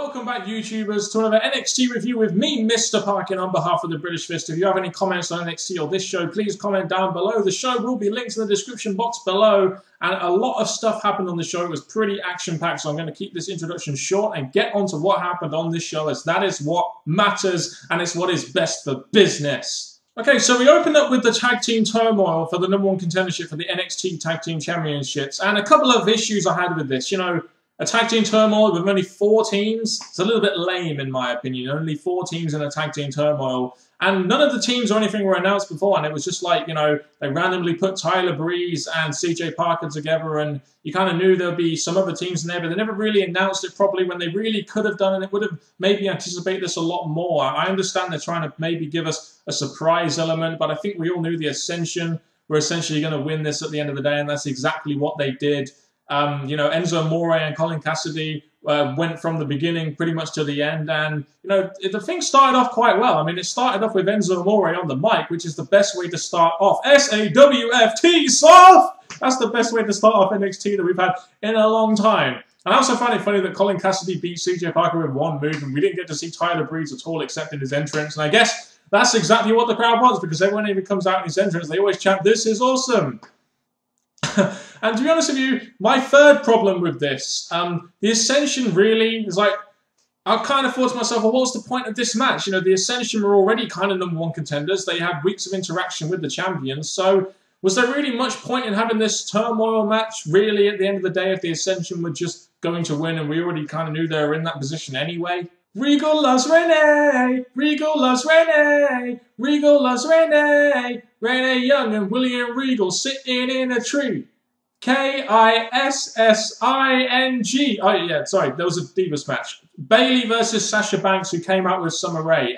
Welcome back, YouTubers, to another NXT review with me, Mr. Parkin, on behalf of the British Fist. If you have any comments on NXT or this show, please comment down below. The show will be linked in the description box below, and a lot of stuff happened on the show. It was pretty action-packed, so I'm going to keep this introduction short and get on to what happened on this show, as that is what matters, and it's what is best for business. Okay, so we opened up with the tag team turmoil for the #1 contendership for the NXT Tag Team Championships, and a couple of issues I had with this. You know, a tag team turmoil with only 4 teams, it's a little bit lame in my opinion. Only 4 teams in a tag team turmoil. And none of the teams or anything were announced before, and it was just like, you know, they randomly put Tyler Breeze and CJ Parker together, and you kind of knew there'd be some other teams in there, but they never really announced it properly when they really could have done, and it would have maybe anticipated this a lot more. I understand they're trying to maybe give us a surprise element, but I think we all knew the Ascension were essentially going to win this at the end of the day, and that's exactly what they did. You know, Enzo Amore and Colin Cassidy went from the beginning pretty much to the end, and, you know, the thing started off quite well. I mean, it started off with Enzo Amore on the mic, which is the best way to start off. S-A-W-F-T, soft! That's the best way to start off NXT that we've had in a long time. And I also find it funny that Colin Cassidy beat CJ Parker with 1 move, and we didn't get to see Tyler Breeze at all except in his entrance. And I guess that's exactly what the crowd wants, because everyone even comes out in his entrance, they always chant, "This is awesome!" And to be honest with you, my third problem with this, the Ascension really is like, I kind of thought to myself, well, what's the point of this match? You know, the Ascension were already kind of #1 contenders. They had weeks of interaction with the champions. So was there really much point in having this turmoil match, really, at the end of the day, if the Ascension were just going to win and we already kind of knew they were in that position anyway? Regal loves Renee, Regal loves Renee, Regal loves Renee, Renee Young and William Regal sitting in a tree. K-I-S-S-I-N-G. Oh yeah, sorry, there was a Divas match. Bayley versus Sasha Banks, who came out with Summer Rae.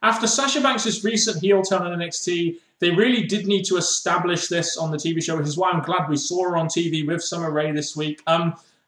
After Sasha Banks' recent heel turn on NXT, they really did need to establish this on the TV show, which is why I'm glad we saw her on TV with Summer Rae this week.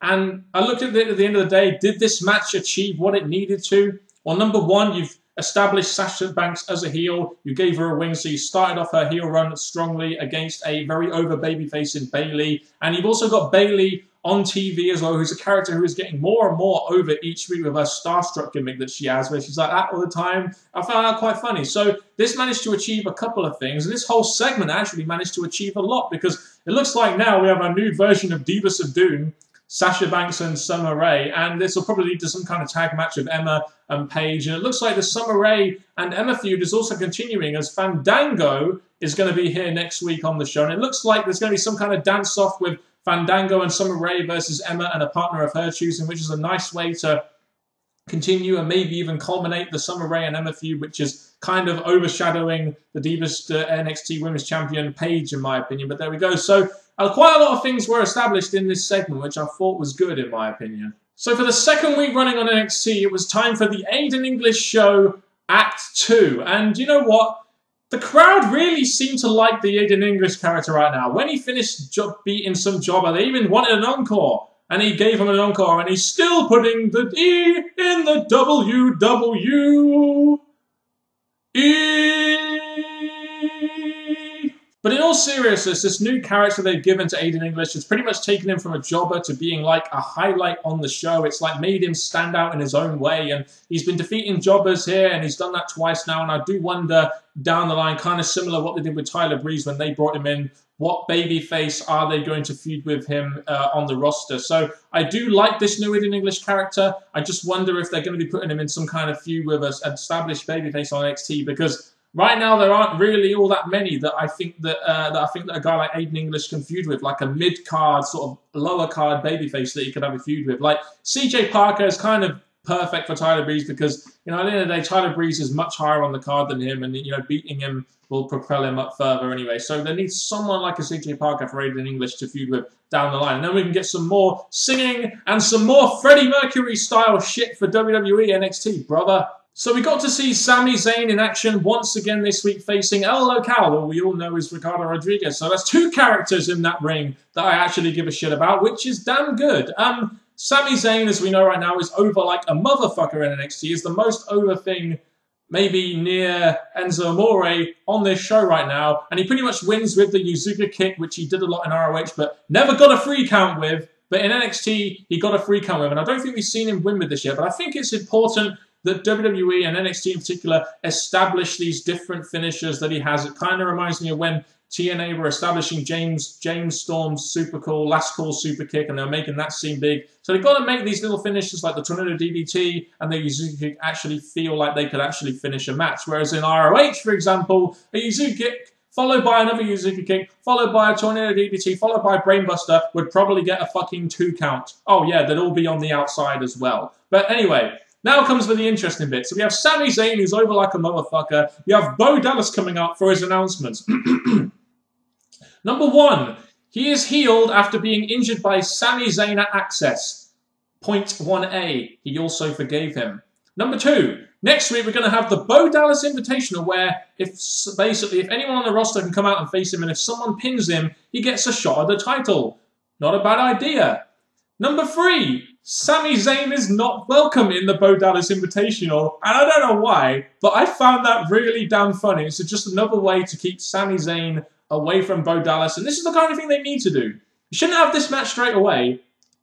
And I looked at it at the end of the day, did this match achieve what it needed to? Well, number one, you've established Sasha Banks as a heel. You gave her a win, so you started off her heel run strongly against a very over babyface in Bayley. And you've also got Bayley on TV as well, who's a character who is getting more and more over each week with her starstruck gimmick that she has, where she's like that all the time. I found that quite funny. So this managed to achieve a couple of things, and this whole segment actually managed to achieve a lot, because it looks like now we have a new version of Divas of Doom, Sasha Banks and Summer Rae, and this will probably lead to some kind of tag match of Emma and Paige. And it looks like the Summer Rae and Emma feud is also continuing, as Fandango is going to be here next week on the show. And it looks like there's going to be some kind of dance-off with Fandango and Summer Rae versus Emma and a partner of her choosing, which is a nice way to continue and maybe even culminate the Summer Rae and Emma feud, which is kind of overshadowing the Divas NXT Women's Champion Paige, in my opinion. But there we go. So quite a lot of things were established in this segment, which I thought was good, in my opinion. So for the second week running on NXT, it was time for the Aiden English show, Act 2. And you know what? The crowd really seemed to like the Aiden English character right now. When he finished beating some jobber, they even wanted an encore. And he gave him an encore, and he's still putting the E in the WWE. But in all seriousness, this new character they've given to Aiden English has pretty much taken him from a jobber to being like a highlight on the show. It's like made him stand out in his own way, and he's been defeating jobbers here, and he's done that twice now, and I do wonder down the line, kind of similar what they did with Tyler Breeze when they brought him in, what babyface are they going to feud with him on the roster? So I do like this new Aiden English character. I just wonder if they're going to be putting him in some kind of feud with an established babyface on NXT, because right now there aren't really all that many that I think that a guy like Aiden English can feud with, like a mid-card, sort of lower-card babyface that he could have a feud with. Like CJ Parker is kind of perfect for Tyler Breeze, because, you know, at the end of the day, Tyler Breeze is much higher on the card than him, and, you know, beating him will propel him up further anyway. So they need someone like a CJ Parker for Aiden English to feud with down the line. And then we can get some more singing and some more Freddie Mercury style shit for WWE NXT, brother. So we got to see Sami Zayn in action once again this week, facing El Local, who we all know is Ricardo Rodriguez. So that's 2 characters in that ring that I actually give a shit about, which is damn good. Sami Zayn, as we know right now, is over like a motherfucker in NXT. Is the most over thing maybe near Enzo Amore on this show right now. And he pretty much wins with the Yuzuka kick, which he did a lot in ROH, but never got a free count with. But in NXT, he got a free count with, and I don't think we've seen him win with this yet, but I think it's important that WWE and NXT in particular establish these different finishers that he has. It kind of reminds me of when TNA were establishing James Storm's last call super kick, and they're making that seem big. So they've got to make these little finishes like the Tornado DDT and the Yuzuki kick actually feel like they could actually finish a match. Whereas in ROH, for example, a Yuzuki kick followed by another Yuzuki kick, followed by a Tornado DDT, followed by a Brainbuster would probably get a fucking 2 count. Oh yeah, they'd all be on the outside as well. But anyway, now comes for the interesting bit. So we have Sami Zayn, who's over like a motherfucker. You have Bo Dallas coming up for his announcements. Number 1, he is healed after being injured by Sami Zayn at Access. Point 1A, he also forgave him. Number 2, next week we're going to have the Bo Dallas Invitational, where if anyone on the roster can come out and face him, and if someone pins him, he gets a shot at the title. Not a bad idea. Number 3, Sami Zayn is not welcome in the Bo Dallas Invitational, and I don't know why, but I found that really damn funny. It's just another way to keep Sami Zayn away from Bo Dallas, and this is the kind of thing they need to do. You shouldn't have this match straight away.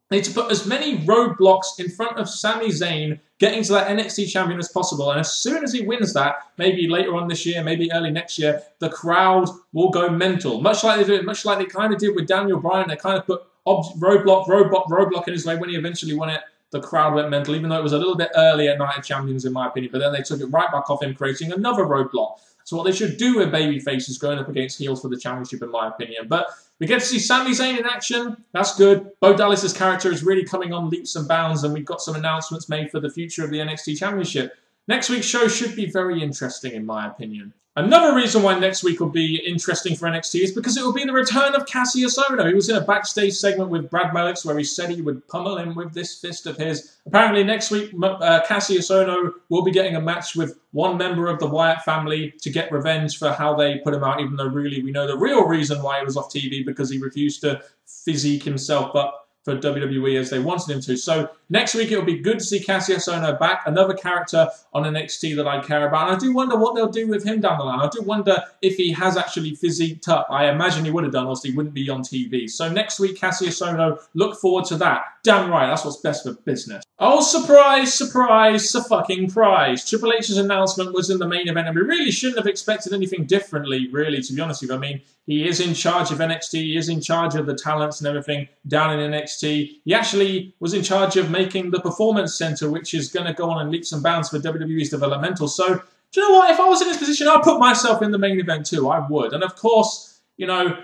They need to put as many roadblocks in front of Sami Zayn getting to that NXT champion as possible, and as soon as he wins that, maybe later on this year, maybe early next year, the crowd will go mental. Much like they kind of did with Daniel Bryan. They kind of put roadblock in his way. When he eventually won it, the crowd went mental, even though it was a little bit early at Night of Champions, in my opinion, but then they took it right back off him, creating another roadblock. So what they should do with babyfaces going up against heels for the championship, in my opinion. But we get to see Sami Zayn in action. That's good. Bo Dallas' character is really coming on leaps and bounds, and we've got some announcements made for the future of the NXT Championship. Next week's show should be very interesting, in my opinion. Another reason why next week will be interesting for NXT is because it will be the return of Cassius Ohno. He was in a backstage segment with Brad Mellix where he said he would pummel him with this fist of his. Apparently next week, Cassius Ohno will be getting a match with one member of the Wyatt family to get revenge for how they put him out, even though really we know the real reason why he was off TV, because he refused to physique himself up for WWE as they wanted him to. So next week it'll be good to see Cassius Ohno back, another character on NXT that I care about. And I do wonder what they'll do with him down the line. I do wonder if he has actually physiqued up. I imagine he would have done, or else he wouldn't be on TV. So next week, Cassius Ohno, look forward to that. Damn right, that's what's best for business. Oh, surprise, surprise, fucking prize. Triple H's announcement was in the main event, and we really shouldn't have expected anything differently, really, to be honest with you. I mean, he is in charge of NXT, he is in charge of the talents and everything down in NXT. He actually was in charge of making the Performance Center, which is going to go on in leaps and bounds for WWE's developmental. So, do you know what? If I was in this position, I'd put myself in the main event too. I would. And of course, you know,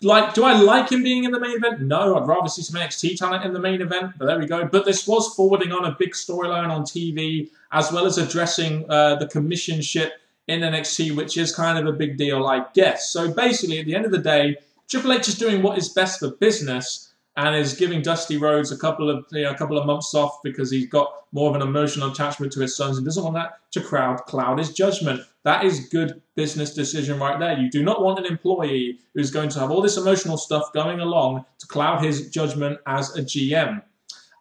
do I like him being in the main event? No, I'd rather see some NXT talent in the main event, but there we go. But this was forwarding on a big storyline on TV, as well as addressing the commissionship in NXT, which is kind of a big deal, I guess. So basically, at the end of the day, Triple H is doing what is best for business and is giving Dusty Rhodes a couple of months off because he's got more of an emotional attachment to his sons and doesn't want that to cloud his judgment. That is good business decision right there. You do not want an employee who's going to have all this emotional stuff going along to cloud his judgment as a GM.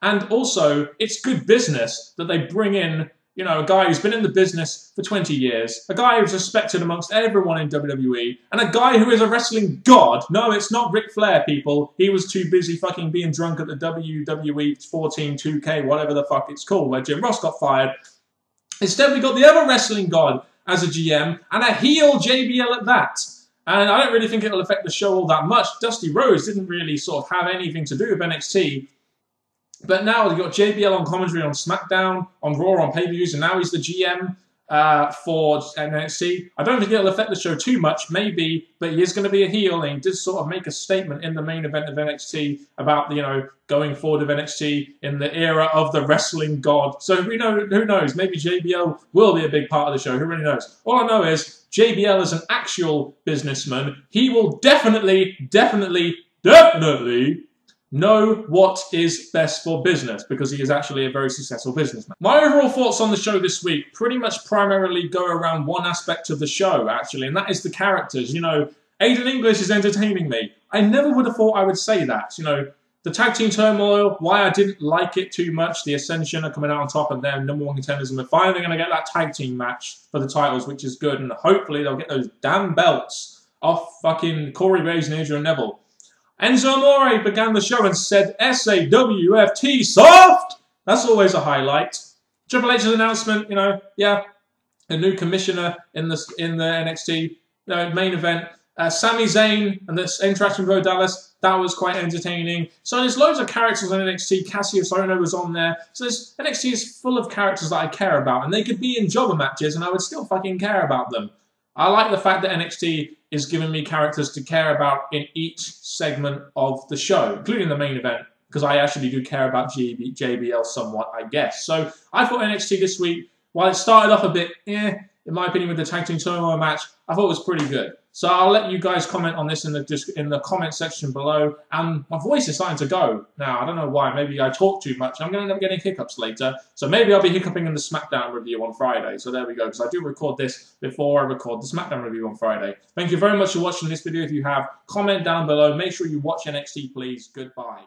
And also, it's good business that they bring in, you know, a guy who's been in the business for 20 years, a guy who's respected amongst everyone in WWE, and a guy who is a wrestling god. No, it's not Ric Flair, people. He was too busy fucking being drunk at the WWE 14 2K, whatever the fuck it's called, where Jim Ross got fired. Instead, we got the other wrestling god as a GM, and a heel JBL at that. And I don't really think it'll affect the show all that much. Dusty Rhodes didn't really sort of have anything to do with NXT. But now you've got JBL on commentary on SmackDown, on Raw, on pay-per-views, and now he's the GM for NXT. I don't think it'll affect the show too much, maybe, but he is going to be a heel, and he did sort of make a statement in the main event of NXT about, you know, going forward of NXT in the era of the wrestling god. So who knows? Maybe JBL will be a big part of the show. Who really knows? All I know is JBL is an actual businessman. He will definitely know what is best for business, because he is actually a very successful businessman. My overall thoughts on the show this week pretty much primarily go around one aspect of the show, actually, and that is the characters. You know, Aiden English is entertaining me. I never would have thought I would say that. You know, the tag team turmoil, why I didn't like it too much, the Ascension are coming out on top, and they're #1 contenders, and we're finally going to get that tag team match for the titles, which is good, and hopefully they'll get those damn belts off fucking Corey Graves and Adrian Neville. Enzo Amore began the show and said, SAWFT soft! That's always a highlight. Triple H's announcement, you know, yeah, a new commissioner in the NXT main event. Sami Zayn and this interaction with Bo Dallas, that was quite entertaining. So there's loads of characters on NXT. Cassius Ohno was on there. So NXT is full of characters that I care about, and they could be in jobber matches, and I would still fucking care about them. I like the fact that NXT is giving me characters to care about in each segment of the show, including the main event, because I actually do care about JBL somewhat, I guess. So I thought NXT this week, while it started off a bit, in my opinion, with the tag team turmoil match, I thought it was pretty good. So I'll let you guys comment on this in the comment section below. And my voice is starting to go now. I don't know why. Maybe I talk too much. I'm going to end up getting hiccups later. So maybe I'll be hiccuping in the SmackDown review on Friday. So there we go. Because I do record this before I record the SmackDown review on Friday. Thank you very much for watching this video. If you have, comment down below. Make sure you watch NXT, please. Goodbye.